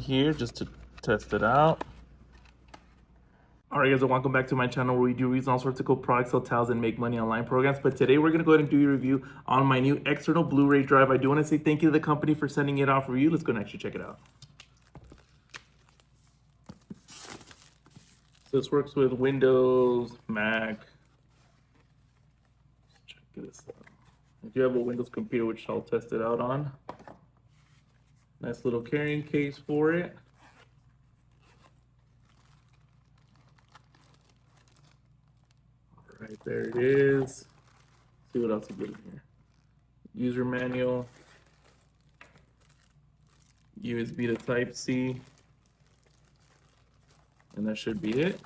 here just to test it out. Alright guys, and welcome back to my channel where we do reviews on all sorts of cool products, sell tiles, and make money online programs. But today we're going to go ahead and do a review on my new external Blu Ray drive. I do want to say thank you to the company for sending it out for you. Let's go and actually check it out. So this works with Windows, Mac. Let's check this out. If you have a Windows computer, which I'll test it out on. Nice little carrying case for it. Right there it is. Let's see what else we get in here. User manual, USB to Type-C, and that should be it.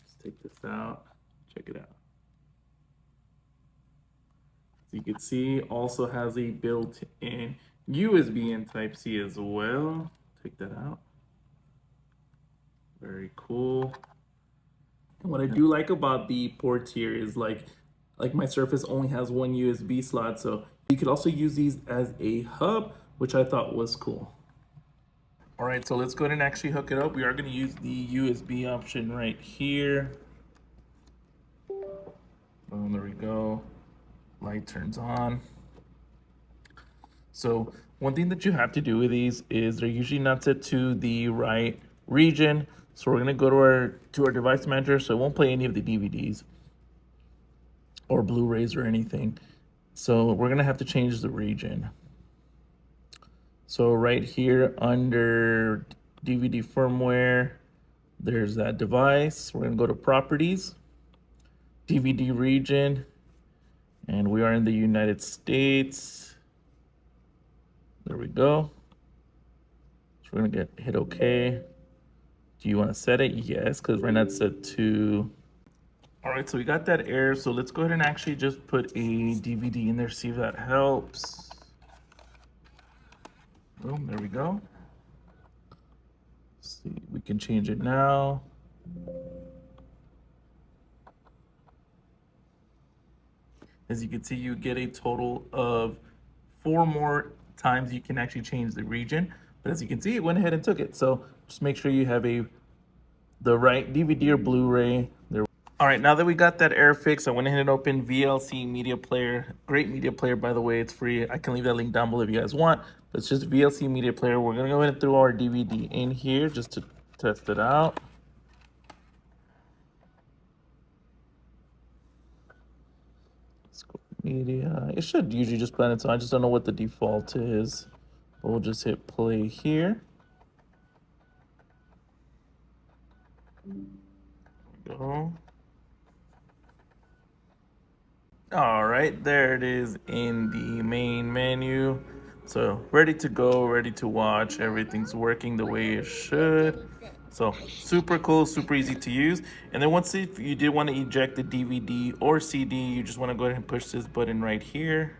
Let's take this out, check it out. As you can see, also has a built-in USB and Type-C as well. Take that out. Very cool. And what I do like about the ports here is like my Surface only has one USB slot, so you could also use these as a hub, which I thought was cool. All right, so let's go ahead and actually hook it up. We are going to use the USB option right here. Boom, there we go. Light turns on. So one thing that you have to do with these is they're usually not set to the right region. So we're gonna go to our device manager, so it won't play any of the DVDs or Blu-rays or anything. So we're gonna have to change the region. So right here under DVD firmware, there's that device. We're gonna go to properties, DVD region, and we are in the United States. There we go. So we're gonna hit OK. Do you want to set it? Yes, because right now it's set to... All right, so we got that error. So let's go ahead and actually just put a DVD in there, see if that helps. Boom, there we go. Let's see, we can change it now. As you can see, you get a total of 4 more times you can actually change the region. But as you can see, it went ahead and took it. So just make sure you have the right DVD or Blu-ray. All right, now that we got that error fixed, I went ahead and opened VLC Media Player. Great media player, by the way. It's free. I can leave that link down below if you guys want. But it's just VLC Media Player. We're going to go ahead and throw our DVD in here just to test it out. Let's go media. It should usually just play on its own. I just don't know what the default is. But we'll just hit play here. Go. All right, there it is in the main menu. So ready to go, ready to watch. Everything's working the way it should. So super cool, super easy to use. And then once if you did want to eject the DVD or CD, you just want to go ahead and push this button right here.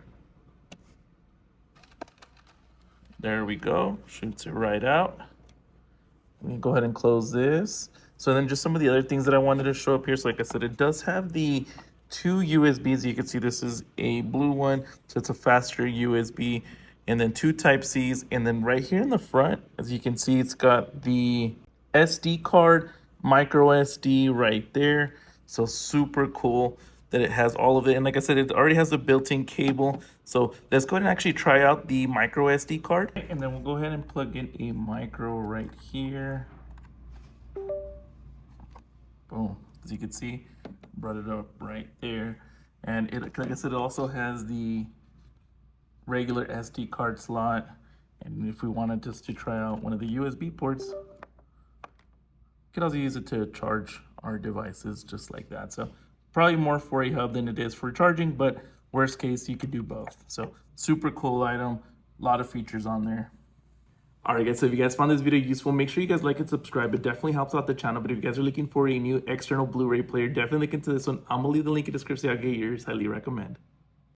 There we go, shoots it right out. Let me go ahead and close this. So then just some of the other things that I wanted to show up here. So like I said, it does have the 2 USBs. You can see this is a blue one, so it's a faster USB, and then 2 Type-Cs. And then right here in the front, as you can see, it's got the SD card, micro SD right there. So super cool that it has all of it. And like I said, it already has a built-in cable. So let's go ahead and actually try out the micro SD card. And then we'll go ahead and plug in a micro right here. Boom, as you can see, brought it up right there. And it, like I said, it also has the regular SD card slot. And if we wanted just to try out one of the USB ports, we could also use it to charge our devices just like that. So probably more for a hub than it is for charging, but worst case, you could do both. So super cool item, a lot of features on there. All right, guys, so if you guys found this video useful, make sure you guys like and subscribe. It definitely helps out the channel. But if you guys are looking for a new external Blu-ray player, definitely look into this one. I'm going to leave the link in the description. I'll get yours. Highly recommend.